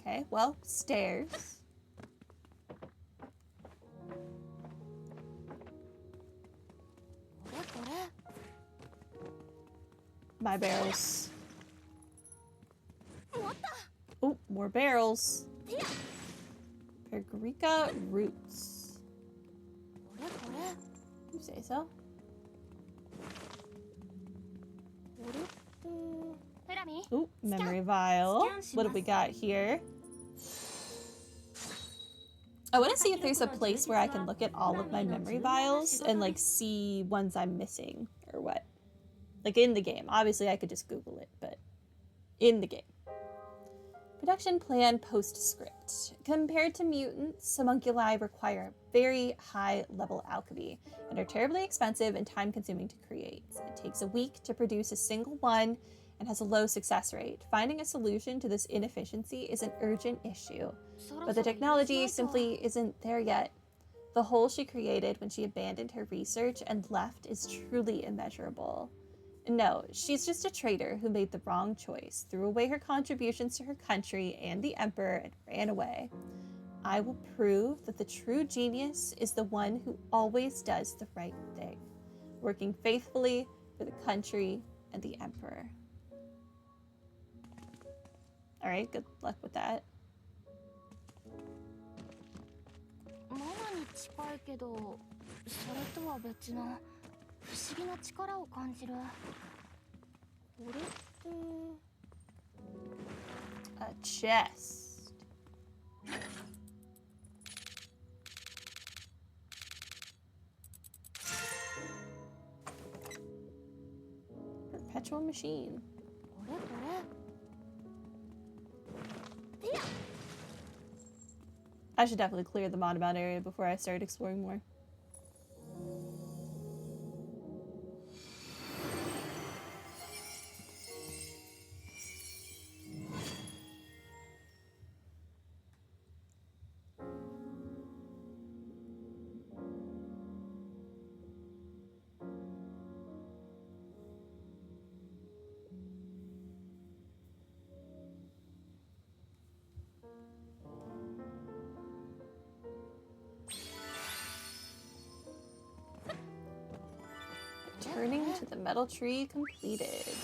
Okay, well, stairs. My barrels. Oh, more barrels. Pergrica roots. You say so? Oh, memory vial. What have we got here? I want to see if there's a place where I can look at all of my memory vials and like see ones I'm missing or what. Like in the game. Obviously I could just Google it, but in the game. Production plan postscript. Compared to mutants, homunculi require very high level alchemy and are terribly expensive and time consuming to create. It takes a week to produce a single one and has a low success rate. Finding a solution to this inefficiency is an urgent issue, but the technology simply isn't there yet. The hole she created when she abandoned her research and left is truly immeasurable. No, she's just a traitor who made the wrong choice, threw away her contributions to her country and the Emperor, and ran away. I will prove that the true genius is the one who always does the right thing, working faithfully for the country and the Emperor. Alright, good luck with that. A chest. Perpetual machine. I should definitely clear the Monabout area before I start exploring more. Turning to the metal tree completed.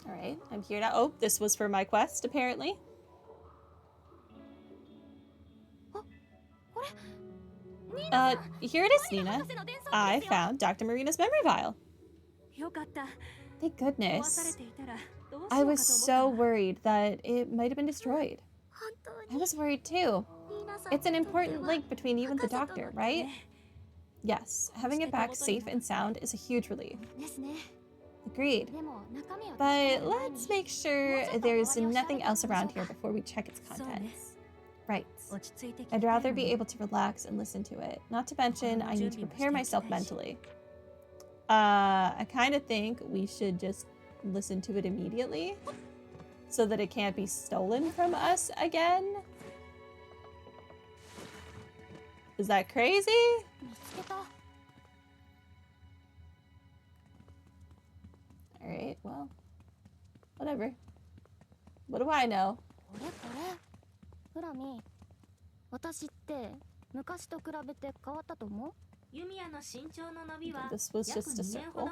Alright, I'm here now. Oh, this was for my quest, apparently. Here it is, Nina. I found Dr. Marina's memory vial. Thank goodness. I was so worried that it might have been destroyed. I was worried too. It's an important link between you and the doctor, right? Yes, having it back safe and sound is a huge relief. Agreed. But let's make sure there's nothing else around here before we check its contents. Right. I'd rather be able to relax and listen to it. Not to mention, I need to prepare myself mentally. I kind of think we should just listen to it immediately so that it can't be stolen from us again. Is that crazy? Alright, well, whatever. What do I know? This was just a circle.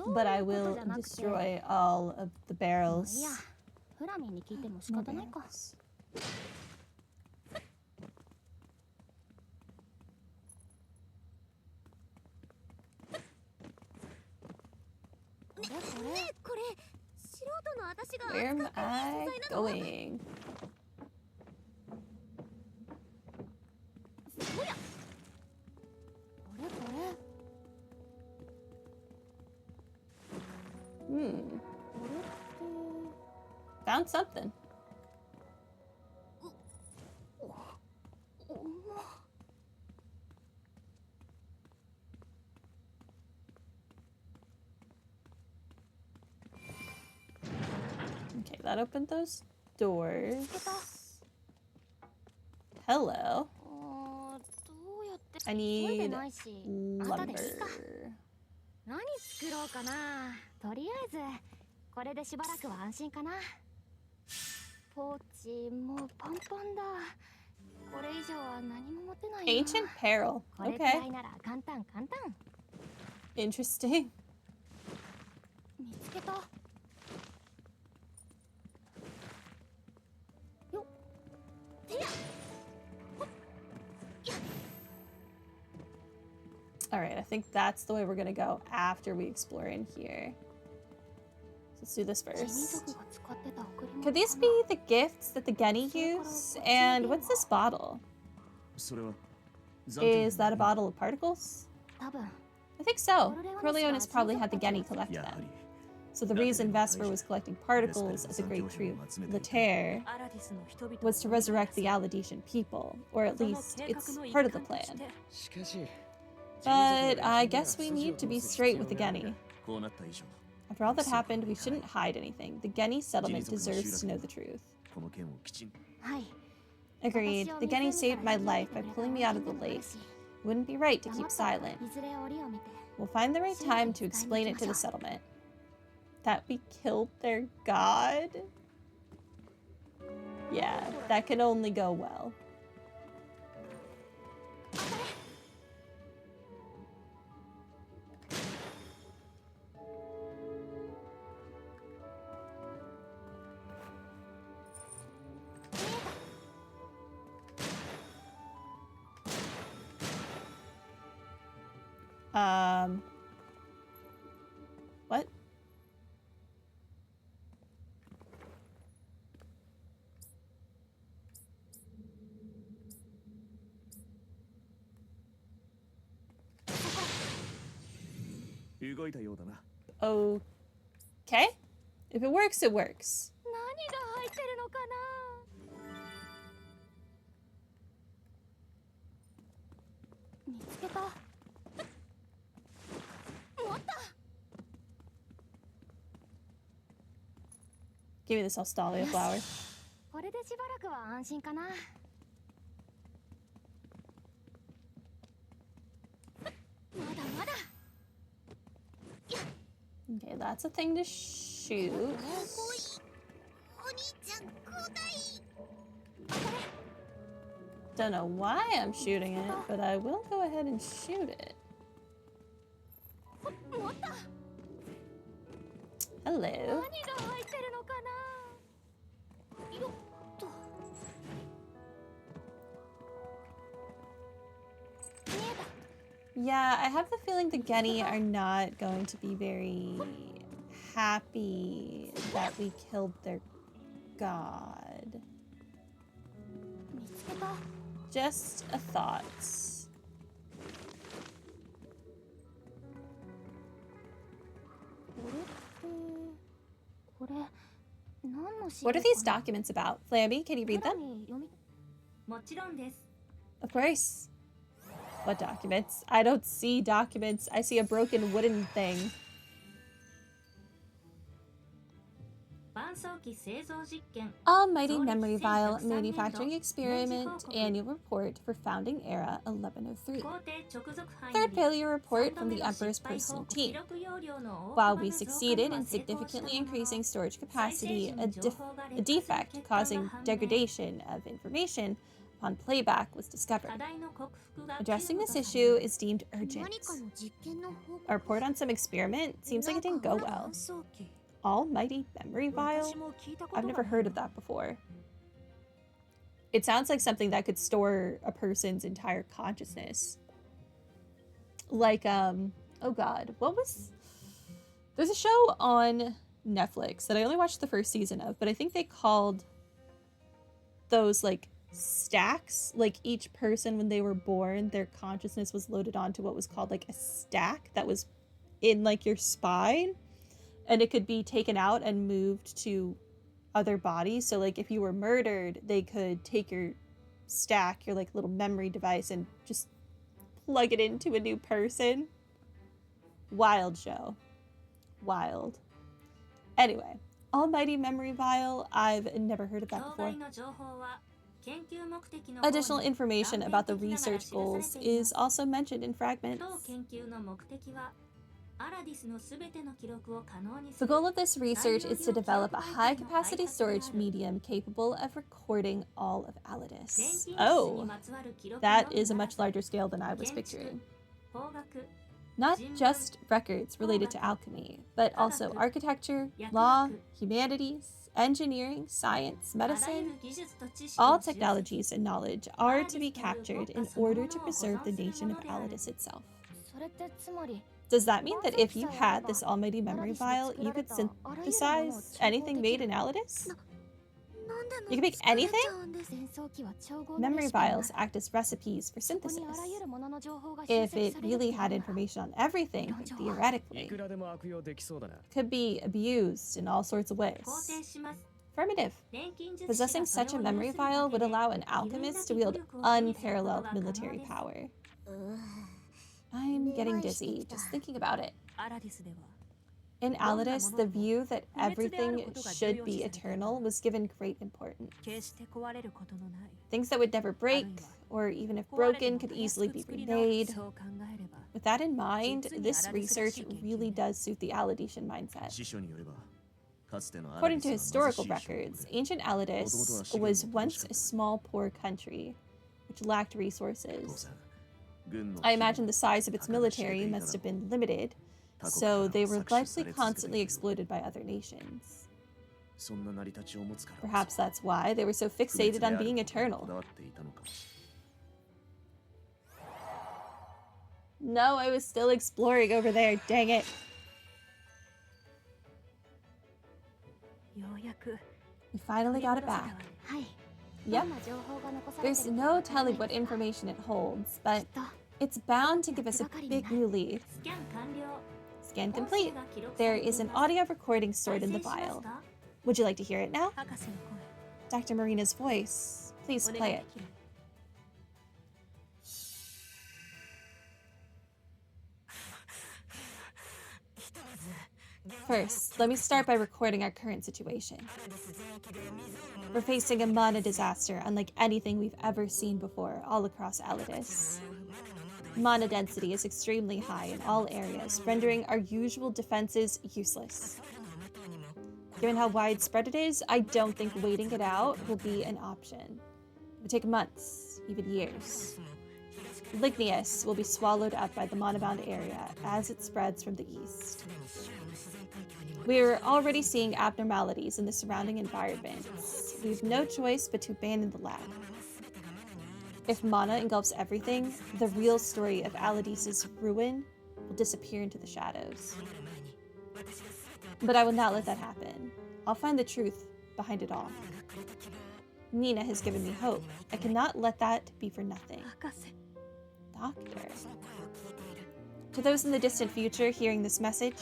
But I will destroy all of the barrels. More barrels. Where am I going? Found something. Okay, that opened those doors. Hello. I need lumber. 何作ろうかな。とりあえずこれでしばらくは安心かな。ポーチもうパンパンだ。これ以上は何も持てないな。 Ancient peril. これくら Okay. いなら簡単。Interesting. 見つけた。よっ。てや。 Alright, I think that's the way we're gonna go after we explore in here. Let's do this first. Could these be the gifts that the Genni use? And what's this bottle? Is that a bottle of particles? I think so. Corleone's probably had the Genni collect them. So the reason Vesper was collecting particles at the Great Tree of Atelier was to resurrect the Aladician people, or at least it's part of the plan. But I guess we need to be straight with the Genni. After all that happened, we shouldn't hide anything. The Genni settlement deserves to know the truth. Agreed. The Genni saved my life by pulling me out of the lake. It wouldn't be right to keep silent. We'll find the right time to explain it to the settlement. That we killed their god? Yeah, that can only go well. What? Okay. If it works, it works. Give me this Australia flower. Okay, that's a thing to shoot. Don't know why I'm shooting it, but I will go ahead and shoot it. Hello. Yeah, I have the feeling the Genni are not going to be very happy that we killed their god. Just a thought. What are these documents about? Flammy, can you read them? Of course. What documents? I don't see documents. I see a broken wooden thing. Almighty Memory Vial Manufacturing Experiment Annual Report for Founding Era 1103. Third failure report from the Emperor's personal team. While we succeeded in significantly increasing storage capacity, a defect causing degradation of information upon playback was discovered. Addressing this issue is deemed urgent. A report on some experiment seems like it didn't go well. Almighty Memory Vial? I've never heard of that before. It sounds like something that could store a person's entire consciousness. Like, oh god, what was... There's a show on Netflix that I only watched the first season of, but I think they called those, like, stacks. Like, each person, when they were born, their consciousness was loaded onto what was called, like, a stack that was in, like, your spine. And it could be taken out and moved to other bodies. So, like, if you were murdered, they could take your stack, your, like, little memory device, and just plug it into a new person. Wild show. Wild. Anyway, Almighty Memory Vial? I've never heard of that before. Additional information about the research goals is also mentioned in fragments. The goal of this research is to develop a high-capacity storage medium capable of recording all of Alidus. Oh, that is a much larger scale than I was picturing. Not just records related to alchemy, but also architecture, law, humanities, engineering, science, medicine. All technologies and knowledge are to be captured in order to preserve the nation of Alidus itself. Does that mean that if you had this almighty memory vial, you could synthesize anything made in Alidus? You can make anything? Memory vials act as recipes for synthesis. If it really had information on everything, theoretically, could be abused in all sorts of ways. Affirmative. Possessing such a memory vial would allow an alchemist to wield unparalleled military power. I'm getting dizzy just thinking about it. In Alidus, the view that everything should be eternal was given great importance. Things that would never break, or even if broken, could easily be remade. With that in mind, this research really does suit the Alidesian mindset. According to historical records, ancient Alidus was once a small, poor country, which lacked resources. I imagine the size of its military must have been limited, so they were likely constantly exploited by other nations. Perhaps that's why they were so fixated on being eternal. No, I was still exploring over there, dang it. We finally got it back. Yep. There's no telling what information it holds, but it's bound to give us a big new lead. Scan complete. There is an audio recording stored in the vial. Would you like to hear it now? Dr. Marina's voice. Please play it. First, let me start by recording our current situation. We're facing a mana disaster unlike anything we've ever seen before all across Alidus. Mana density is extremely high in all areas, rendering our usual defenses useless. Given how widespread it is, I don't think waiting it out will be an option. It would take months, even years. Ligneus will be swallowed up by the mana-bound area as it spreads from the east. We're already seeing abnormalities in the surrounding environments. We have no choice but to abandon the lab. If mana engulfs everything, the real story of Alidus' ruin will disappear into the shadows. But I will not let that happen. I'll find the truth behind it all. Nina has given me hope. I cannot let that be for nothing. Doctor. To those in the distant future hearing this message,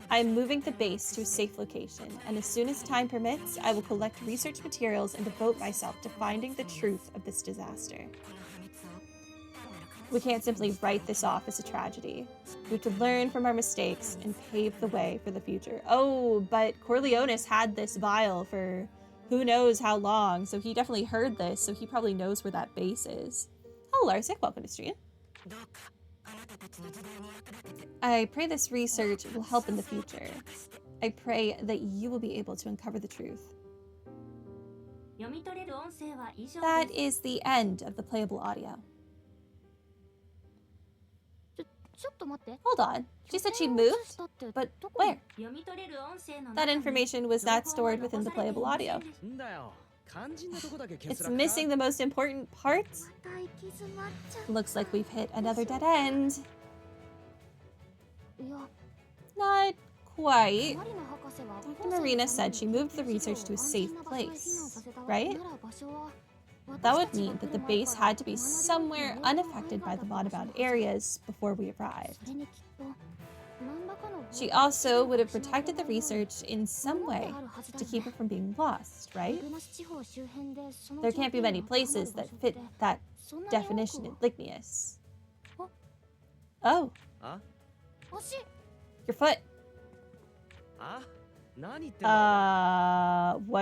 I am moving the base to a safe location, and as soon as time permits, I will collect research materials and devote myself to finding the truth of this disaster. We can't simply write this off as a tragedy. We have to learn from our mistakes and pave the way for the future. Oh, but Corleones had this vial for who knows how long, so he definitely heard this, so he probably knows where that base is. Hello, Larsic. Welcome to stream. I pray this research will help in the future. I pray that you will be able to uncover the truth. That is the end of the playable audio. Hold on. She said she moved? But where? That information was not stored within the playable audio. It's missing the most important part. Looks like we've hit another dead end. Not quite. Dr. Marina said she moved the research to a safe place, right? That would mean that the base had to be somewhere unaffected by the mana-bound areas before we arrived. She also would have protected the research in some way to keep it from being lost, right? There can't be many places that fit that definition in Ligneus. Oh. Your foot. What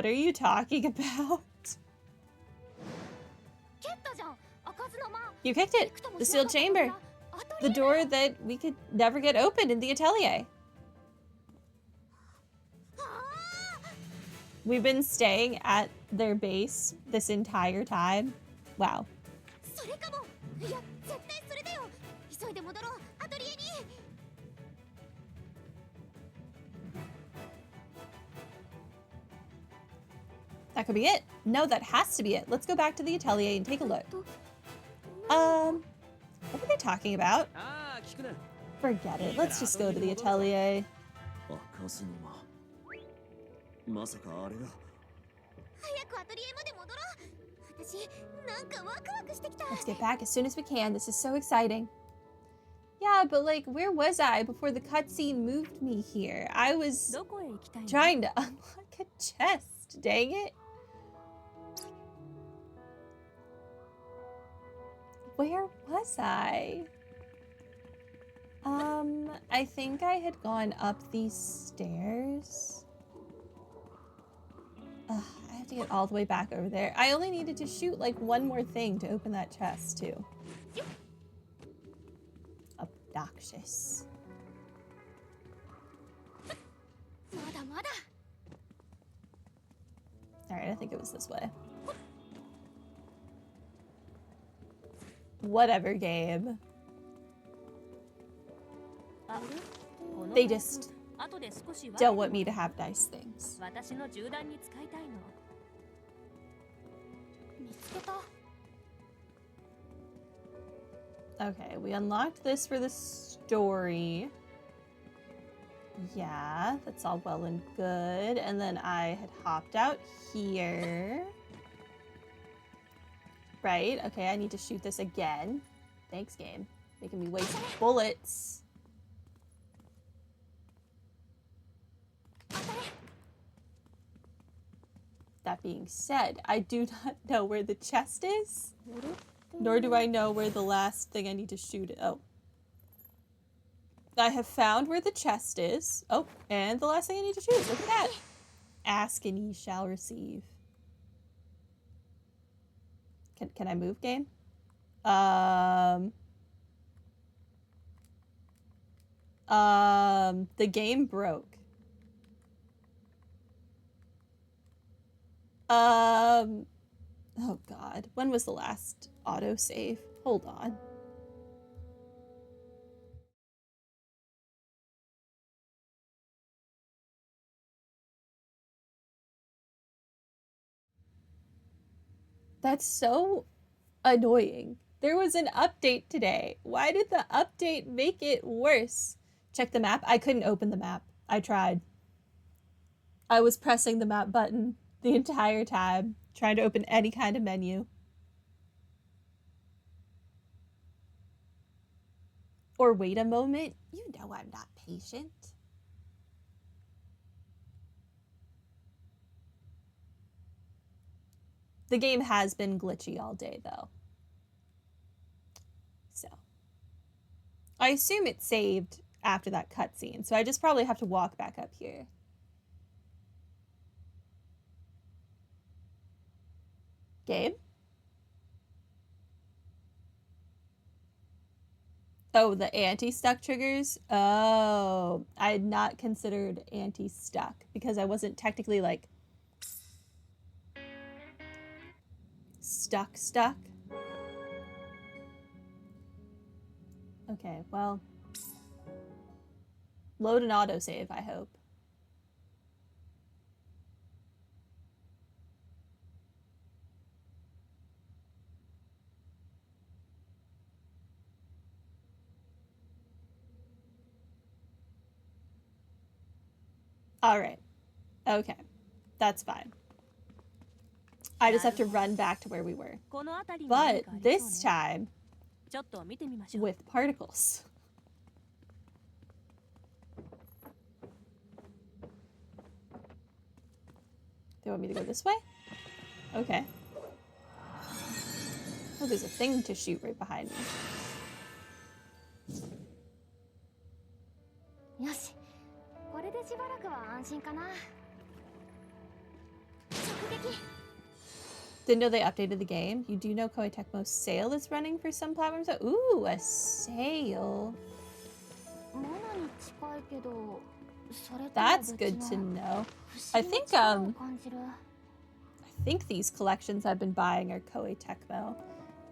are you talking about? You kicked it! The sealed chamber! The door that we could never get opened in the Atelier. We've been staying at their base this entire time. Wow. That could be it. No, that has to be it. Let's go back to the Atelier and take a look. What were they talking about? Forget it. Let's just go to the Atelier. Let's get back as soon as we can. This is so exciting. Yeah, but like, where was I before the cutscene moved me here? I was trying to unlock a chest. Dang it. Where was I? I think I had gone up these stairs. Ugh, I have to get all the way back over there. I only needed to shoot like one more thing to open that chest too. Obnoxious. Alright, I think it was this way. Whatever, game. They just don't want me to have nice things. Okay, we unlocked this for the story. Yeah, that's all well and good. And then I had hopped out here. Right, okay, I need to shoot this again. Thanks, game. Making me waste bullets. That being said, I do not know where the chest is. Nor do I know where the last thing I need to shoot is. Oh. I have found where the chest is. Oh, and the last thing I need to shoot. Look at that. Ask and ye shall receive. Can I move, game? The game broke. Oh god. When was the last autosave? Hold on. That's so annoying. There was an update today. Why did the update make it worse? Check the map. I couldn't open the map. I tried. I was pressing the map button the entire time, trying to open any kind of menu. Or wait a moment. You know I'm not patient. The game has been glitchy all day, though. So. I assume it saved after that cutscene, so I just probably have to walk back up here. Game? Oh, the anti-stuck triggers? Oh, I had not considered anti-stuck because I wasn't technically, like, stuck. Okay, well, load an autosave, I hope. All right. Okay. That's fine. I just have to run back to where we were. But this time, with particles. They want me to go this way? Okay. Oh, there's a thing to shoot right behind me. 心かな。直撃。 Didn't know they updated the game. You do know Koei Tecmo's sale is running for some platforms. Ooh, a sale. That's good to know. I think these collections I've been buying are Koei Tecmo.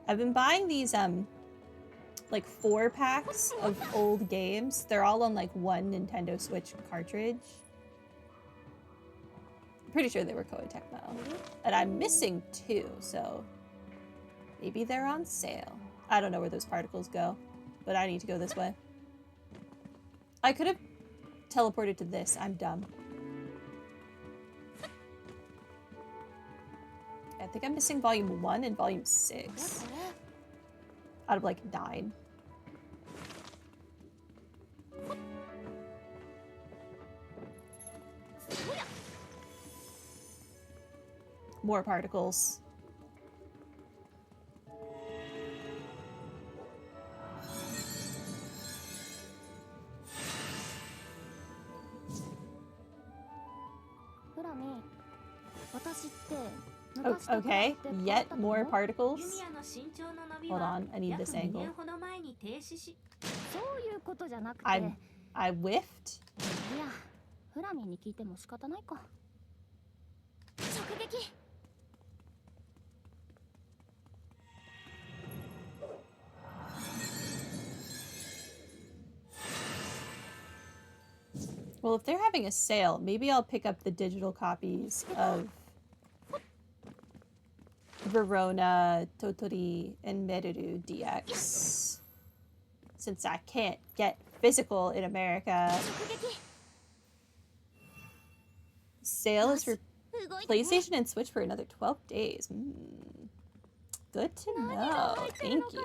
I've been buying these like 4-packs of old games. They're all on like one Nintendo Switch cartridge. Pretty sure they were Koei Tecmo. And I'm missing 2, so maybe they're on sale. I don't know where those particles go, but I need to go this way. I could have teleported to this. I'm dumb. I think I'm missing volume 1 and volume 6 out of like 9. More particles. Oh, okay, yet more particles. Hold on, I need this angle. I whiffed. Well, if they're having a sale, maybe I'll pick up the digital copies of Verona, Totori, and Meruru DX. Since I can't get physical in America. Sale is for PlayStation and Switch for another 12 days. Good to know. Thank you.